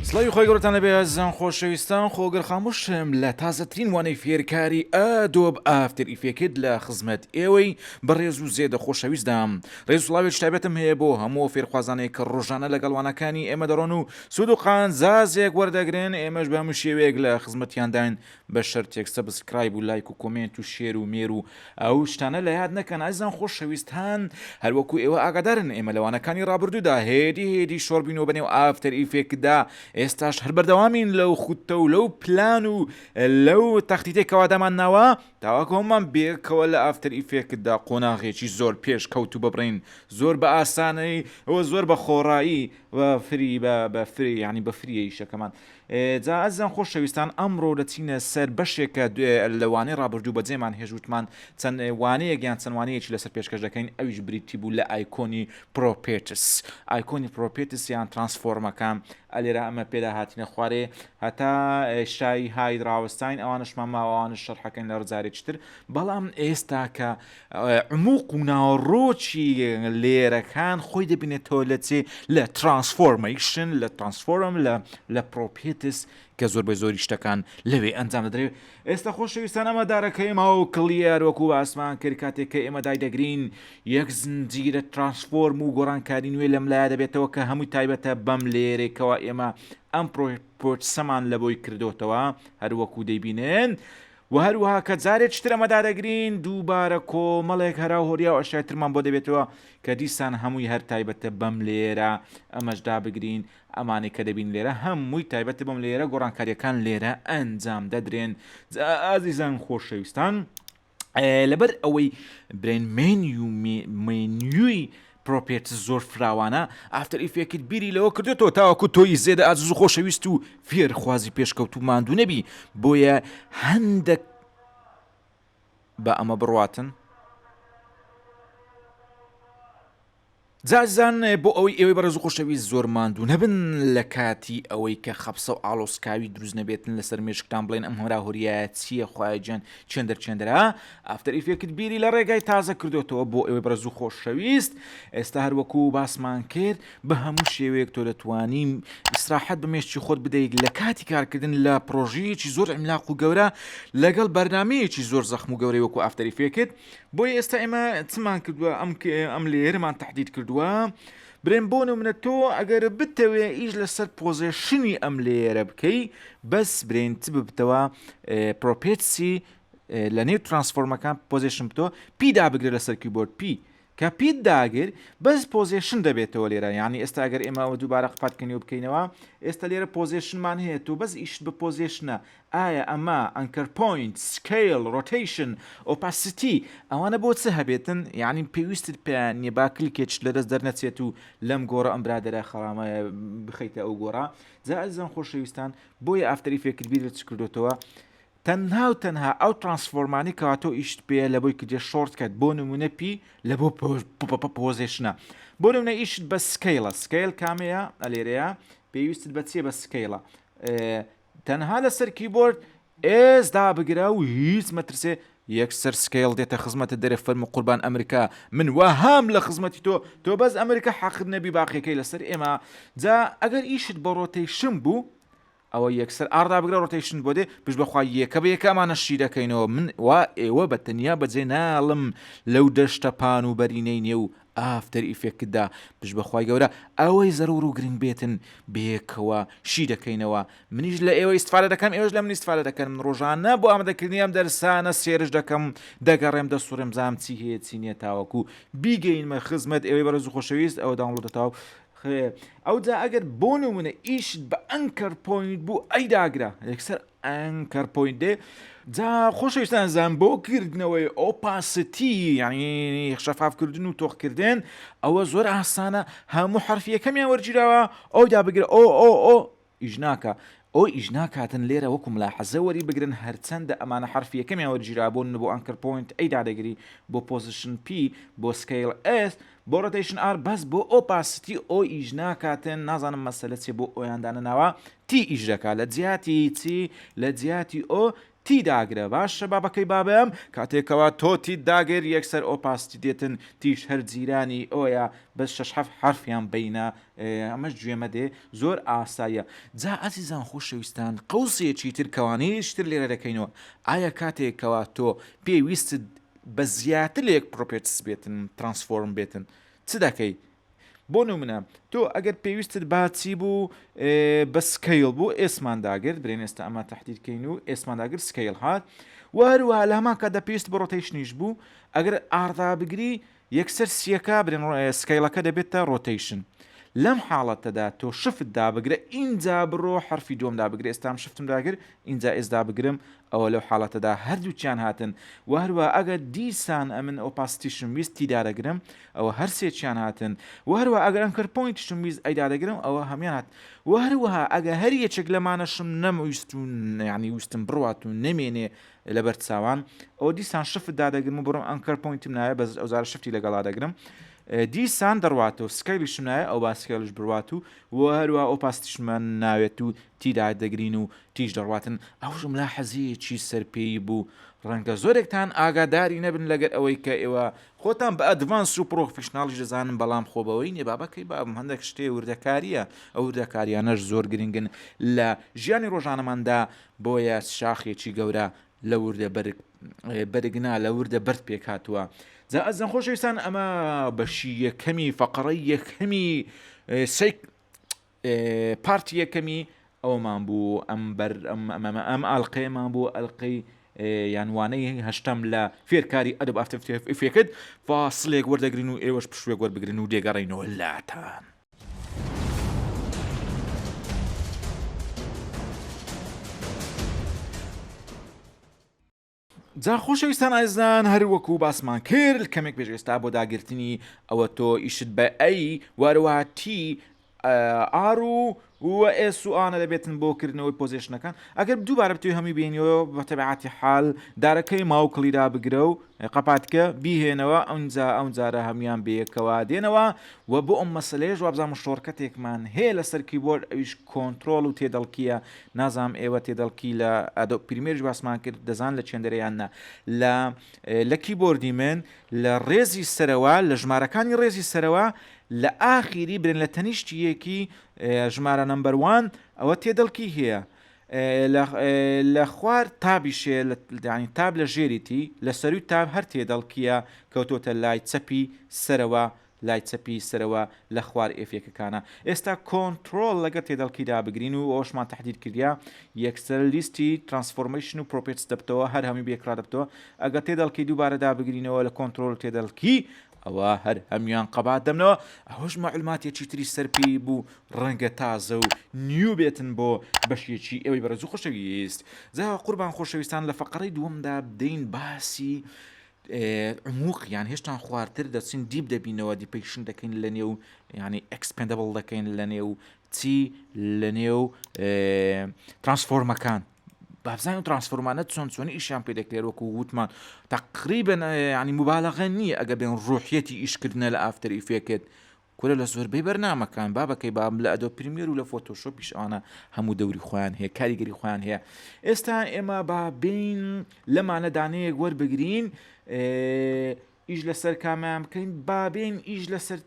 سڵاوی خۆی گەورەتان لەبێ ئازیزان خۆشەویستان خۆگەر خاموشم لە تازەترین وانەی فێرکاری ئەدۆب ئافتر ئیفێکت لە خزمەت ئێوەی بەڕێز و زێدە خۆشەویستدام. ڕێز وڵاوێت تایبەتم هەیە بۆ هەموو فێرخوازانەی کە ڕۆژانە لەگەڵوانەکانی ئێمە دەڕۆن و سود و قانزازێک وەردەگرن، ئێمەش بە هەموو شێوەیەک لە خزمەتیانداین بە شەرتێک سەبسکرایب و لایک و کۆمنت و شێر و مێر و ئەو شتانە لە یاد نەکەن. ئازیزان خۆشەویستان هەروەکو ئێوە ئاگادارن ئێمە لەوانەکانی ڕابردوودا هێدی شۆڕبینەوە بەنێو ئافتەر ئیفێکتدا، ئێستاش هەر بەردەوامین لەو خوتە و لەو پلان و لەو تەختیتێکەوە دامانناوە تاواکە هەمومان بێکەوە لە ئافتەر ئیفێکتدا قۆناغێکی زۆر پێش کەوت و ببڕین، زۆر بە ئاسانەی ئەوە زۆر بە خۆڕایی بە فری ینی بە فریە شەکەمان. جا ئازیزان خۆشەویستان ئەمڕۆ دەچینە سەر بەشێکە لەوانەی ڕابردوو بە جێمان هێژوتمان چەند وانەیەک یان چەند وانەیەکی لەسەر پێشکەش دەکەین، ئەویش بریتی بوو لە ئایکۆنی پرۆپێتس. ئایکۆنی پرۆپێتس یان ترانسفۆرمەکان ئەلێرە ئەمە پێدا هاتینە خوارێ هەتا شای هایدراوەستاین ئەوانشمان ماوەوانش شەرحەکەین لە ڕزارێکتر، بەڵام ئێستا کە عموق و ناوەڕۆکی لێرەکان خۆی دەبینێتەوە لە چێ لە ترانسفۆرمیشن لە ترانسفۆرم لە پرۆپێتس کە زۆر بە زۆری شتەکان لەوێ ئەنجام دەدرێت. ئێستا خۆشەویستان ئەمە دارەکەی ماوە کڵیار وەکو باسمان کرد کاتێک کە ئێمە دایدەگرین یەک زنجیرە ترانسفۆرم و گۆڕانکاری نوێ لەم لایە دەبێتەوە کە هەمووی تایبەتە بەم لێرێکەوە ئێمە ئەم پرۆپۆتسەمان لە بۆی کردوتەوە هەروەکو دەیبینن. و هەروەها کە جارێک شتر ئەمەدا دەگرین دووبارە کۆمەڵێک هەرا هۆریا و ئەشایترمان بۆ دەبێتەوە کە دیسان هەمووی هەر تایبەتە بەم لێرە ئەمەشدا بگرین. ئەمانەی کە دەبین لێرە هەمووی تایبەتە بەم لێرە گۆڕانکاریەکان لێرە ئەنجام دەدرێن. ئازیزان خۆشەویستان لەبەر ئەوەی برێن مێنیوی پرۆپێتس زۆر فراوانە ئافتەر ئیفێکت بیری لەوە کردێتەوە تاوەکو تۆی زێدە ئازیز و خۆشەویست و فێرخوازی پێشکەوت و ماندوو نەبی، بۆیە هەندێک بە ئەمە بڕواتن. جازان بۆ ئەوەی ئێوەی بەڕێز و خۆشەویست زۆر ماندوو نەبن لە کاتی ئەوەی کە خەپسە و ئاڵۆسکاوی دروست نەبێتن لەسەر مێشکتان بڵێن ئەم هەراهۆریایە چییە خوایجان چێندەرا ئافتەر ئیفێکت بیری لە ڕێگای تازە کردوێتەوە بۆ ئێوەی بەڕێز و خۆشەویست. ئێستا هەروەکو باسمان کرد بە هەموو شێوەیەک تۆ دەتوانیم ئیسراحەت بە مێشکی خۆت بدەیت لە کاتی کارکردن لە پرۆژەیەکی زۆر عملاق و گەورە لەگەڵ بەرنامەیەکی زۆر زەخم و گەورەی وەکو ئافتەر ئیفێکت. بۆیە ئێستا ئێمە چمان کردووە ئەم لێرەمان تەحدید کردووە. برێن بۆ نمونە تۆ ئەگەر بتەوێ ئیش لەسەر پۆزیشنی ئەم لێرە بکەی بەس برێن چ ببتەوە پرۆپێتسی لە نێو ترانسفۆرمەکان پۆزیشن بتەوە پیدا بگرێت لەسەر کیبۆرد پی کە پیت داگر بەس پۆزیشن دەبێتەوە لێرە. ینی ئێستا ئەگەر ئێمە دووبارە قپاتکەنی و بکەینەوە ئێستا لێرە پۆزیشنمان هەیە و بەس ئیشت بە پۆزیشنە ئایا ئەمە ئەنکەر پوینت، سکیل، ڕۆتیشن، ئۆپاسیتی ئەوانە بۆ چه هەبێتن، یعنی پێویستت پێیانە با کلیکێک لەدەست دەرنەچێت و لەم گۆڕە ئەم برادەرە خەڵامە بخەیتە ئەو گۆڕە. جا ئازیزان خۆشەویستان بۆیە ئافتەر ئیفێکت بیرت چ کردوتەوە تەنها و تەنها ئەو ترانسفۆرمانی کەواتۆ ئیشت پێ لە بۆی کردێ شۆرت کات بۆ نمونە پی لە بۆ پۆزیشنە. بۆ نمونە ئیشت بە سکیلە، سکیل کامەیە ئەلێرەیە پێویستت بە چیە بە سکیلە تەنها لەسەر کیبۆرد ئێز دابگرە و هیچ مەترسێ یەکسەر سکیل دێتە خزمەتە دەرێ فەرمو قوربان ئەمریکا من وەهام لە خزمەتی تۆ بەس ئەمریکا حەقت نەبی باقیەکەی لەسەر ئێمە. جا ئەگەر ئیشت بە ڕۆتیشن بوو ئەوە یەکسەر ئاردا بگرە ڕۆتیشن بۆ دێ پشت بەخوا یەکە بە یەکەمانە شی دەکەینەوە. من وا ئێوە بە تەنیا بەجێ ناڵم لەو دەشتە پان و بەرینەی نێو ئافتەر ئیفێکتدا پشت بەخوای گەورە ئەوەی زەرور و گرنگ بێتن بەیەکەوە شی دەکەینەوە. منیش لە ئێوە ئیستفادە دەکەم، ئێوەش لە من ئیستفادە دەکەن. من ڕۆژانە بۆ ئامادەکردنی ئەم دەرسانە سێرش دەکەم، دەگەڕێم دەسوڕێم زام چی هەیە چی نییە تاوەکو بیگەینمە خزمەت ئێوەی بەڕێز و خۆشەویست ئەوە داونلۆدەتەوە. ئەو جا ئەگەر بۆ نمونە ئیشت بە ئەنکەر پۆینت بوو ئەیداگرە یەکسەر ئەنکەر پۆینت دێ. جا خۆشەویستان زان بۆ کردنەوەی ئۆپاسیتی یعنی شەفافکردن و تۆخکردن ئەوە زۆر ئاسانە. هەموو حرفیەکەمیان وەرگیراوە ئەو دابگرە ئۆ ئیش ناکە ئەو ئیش ناکاتن لێرە وەکو ملاحەزە وەری بگرن هەرچەندە ئەمانە حرفیەکەمیان وەرگیرا بۆ بۆ ئەنکەر پۆینت ئەیدا دەگری بۆ پۆزیشن پی بۆ سکیل ئس بۆ ڕۆتیشن ئار بەس بۆ ئۆپاسیتی ئۆ ئیش ناکاتن. نازانم مەسەلە چێ بۆ ئۆیاندانە ناوە تی ئیش دەکات لە جیاتی چی لە جیاتی ئۆ تی داگرە باشە بابەکەی بابم کاتێکەوە تۆ تی داگەر یەکسەر ئۆپاستی دێتن تیش هەر جیرانی ئەوە بە 6 حرفیان بینە ئەمەش گوێمە دێ زۆر ئاساییە جا ئازیزان خۆشەویستان قەوسێکی تر کەوانەیەشتر لێرە دەکەینەوە ئایا کاتێکەوە تۆ پێویستت بە زیاتر لە یەک پرۆپێتس بێتن ترانسفۆرم بێتن چ دەکەی بۆ نمونە تۆ ئەگەر پێویستت باچی بوو بە سکەیل بوو ئێسمانداگرت برێن ئێستا ئەمە تەحدیدکەین و ئێسمانداگرت سکەیل هات وهروە لە هەمان کاتدا پێویست بە ڕۆتەیشنیش بوو ئەگەر ئاردا بگری یەکسەر سیەکە برێن سکەیلەکە دەبێتە ڕۆتەیشن لەم حاڵەتەدا تۆ شفت دابگرە اینجا بڕۆ حرفی دۆم دابگرێ ئێستام شفتم داگر اینجا ئێسدا بگرم ئەوە لەو حاڵەتەدا هەردووچیان هاتن و هەروە ئەگەر دیسان ئەمن ئۆپاستیشم ویست تیدادەگرم ئەوە هەر سێکیان هاتن و هەروە ئەگەر ئەنکەر پۆینتشم ویست ئەیدادەگرم ئەوە هەمیان هات و هەروەها ئەگە هەر یەکێک لەمانەشم نەمەویستون ینی ویستم بڕوات و نەمێنێ لەبەر چاوان ئەو دیسان شفت دادەگرم و بڕم ئەنکەر پۆینتم نایە بە ئەوزارە شفتی لەگەڵا دەگرم دیسان دەڕواتەوە سکەیلیشم نایە ئەو باسکەلش بڕوات و هەروە ئۆپاستیشمان ناوێت و تیدا دەگرین و تیش دەڕواتن ئەوژم لا حەزیەکی سەرپێی بوو ڕەنگە زۆرێکتان ئاگاداری نەبن لەگەر ئەوەی کە ئێوە خۆتان بە ئەدڤانس و پرۆفیشناڵیش دەزانن بەڵام خۆبەوەی نێ بابەکەی بابم هەندێک شتێ وردەکاریە ئەو وردەکاریانەش زۆر گرنگن لە ژیانی ڕۆژانەماندا بۆیە شاخێکی گەورە لە وردە بەرگنا لە وردە بەرد پێک هاتووە جا ئەزان خۆشەویستان ئەمە بەشی یەکەمی فەقەڕەی یەکەمی پارتی یەکەمی ئەومان بوو ئەم ئاڵلقەیەمان بوو ئەلقەی یانوانەی هەشتم لە فێرکاری ئەدەب ئافتر ئیفێکت فاسڵێک وەردەگرین و ئێوەش پشوێک وەربگرن و دێگەڕێنەوە لاتان. جا خۆشەویستان ئازان هەروەکو باسمان کرد کەمێک پێش ئێستا بۆ داگررتنی ئەوە تۆ ئیشت بە ئەی وارەواتی ئارو و ئێسوانە دەبێتن بۆکردنەوەی پۆزیشنەکان ئەگەر دووبارە بتوی هەمی بینیەوە بە تەبعاتی حال دارەکەی ماوکڵیدا بگرە و قەپاتکە بیهێنەوە ئەم جارە هەمیان بەیەکەوە دێنەوە و بۆ ئەم مەسلەیەش وابزانم شۆرکەتێکمان هەیە لەسەر کیبۆرد ئەویش کۆنتترۆل و تێدەڵکیە نازام ئێوە تێدەڵکی لە ئەدۆ پریمێرش باسمان کرد دەزان لە چێندەرەیاننا لە کیبۆردی من لە ڕێزی سەرەوە لە ژمارەکانی ڕێزی سەرەوە لە ئاخیری برن لە تەنیشتی یەکی ژمارە نمبەروان ئەوە تێدەڵکی هەیە لە خوار تابیشێ ینی تاب لە ژێریتی لە سەروی تاب هەر تێدەڵکیە کەوتۆتە لای چەپی سەرەوە لای چەپی سەرەوە لە خوار ئێفێکەکانە ئێستا کۆنتترۆل لەگە تێدەڵکیدا بگرین و ئەوشمان تهدید کردیا یەکسەر لیستی ترانسفۆرمیشن و پرۆپێتس دەبتەوە هەر هەمی بێکرا دەبتەوە ئەگە تێدەڵکی دووبارەدا بگرینەوە لە کۆنتترۆل تێدەڵکی ئەوە هەر هەمیان قەبات دەمنەوە ئەوەش مەعلوماتێکی تری سەرپی بوو ڕەنگە تازە و نیو بێتن بۆ بەشێکی ئەوەی بەرەزوو خۆشەویست جا قوربان خۆشەویستان لە فەقەڕەی دووەمدا بدەین باسی عموقیان هێشتا خواردتر دەچین دیب دەبینەوە دیپەیشن دەکەین لە نێو ینی ئەکسپندبل دەکەین لە نێو چی لە نێو ترانسفۆرمەکان بابزانین ترانسفۆرمانە چۆنی ئیشیان پێ دەکرێت وەکو وتمان تقریبن ینی مبالغە نییە ئەگە بێن ڕوحیەتی ئیشکردنە لە ئافتەر ئیفێکت کورە لە زۆربەی بەرنامەکان بابەکەی بام لە ئەدۆ پریمێر و لە فۆتۆشۆپیش ئەوانە هەموو دەوری خۆیان هەیە کاریگەری خۆیان هەیە ئێستا ئێمە با بین لەمانە دانەیەک وەربگرین ئیش لەسەر کامیان بکەین بابین ئیش لەسەر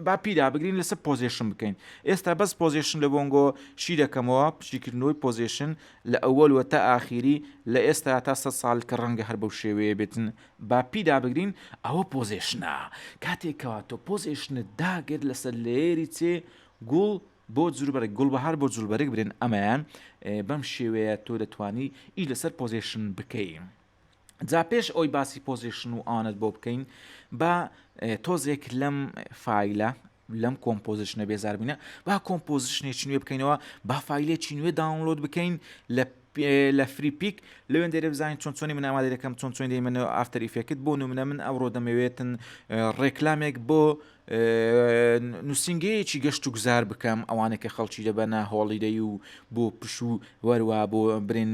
با پیدا بگرین لەسەر پۆزیشن بکەین ئێستا بەس پۆزیشن لە بۆنگۆ شی دەکەمەوە پشتیکردنەوەی پۆزیشن لە ئەوەل تا ئاخیری لە ئێستا تا 100 ساڵ کە ڕەنگە هەر بەو شێوەیە بێتن با پیدا بگرین ئەوە پۆزیشنە کاتێکەوە تۆ پۆزیشنت داگرت لەسەر لێری چێ گوڵ بۆ جوولبەرێک گوڵبەهار بۆ جوولبەرێک برێن ئەمەیان بەم شێوەیە تۆ دەتوانی ئی لەسەر پۆزیشن بکەین جا پێش ئەوی باسی پۆزیشن و ئانت بۆ بکەین با تۆزێک لەم فایلە لەم کۆمپۆزیشنە بێزار بینە با کۆمپۆزیشنێکی نوێ بکەینەوە با فایلێکی نوێ داونلۆد بکەین لە فریپیک لەوێن دەرێ بزانین چۆنی من ئامادە دەکەم چۆن دەیمەنەوە ئافتەر ئیفێکت بۆ نمونە من ئەوڕۆ دەمەوێتن ڕێکلامێک بۆ نووسنگەیەکی گەشت و گوزار بکەم ئەوانێکە خەڵکی دەبەنە هۆڵیدەی و بۆ پش و وەروە بۆ برێن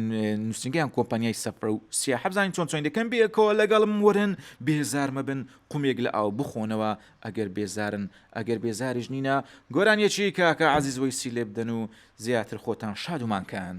نووسنگیان کۆمپانیای سەفرە و سیاح بزانین چۆن دەکەم بێکەوە لەگەڵم وەرن بێزار مەبن قومێک لە ئاو بخۆنەوە ئەگەر بێزارن ئەگەر بێزاریش نینە گۆرانیەکی کاکە عەزیز وەیسی لێ بدەن و زیاتر خۆتان شادومانکەن.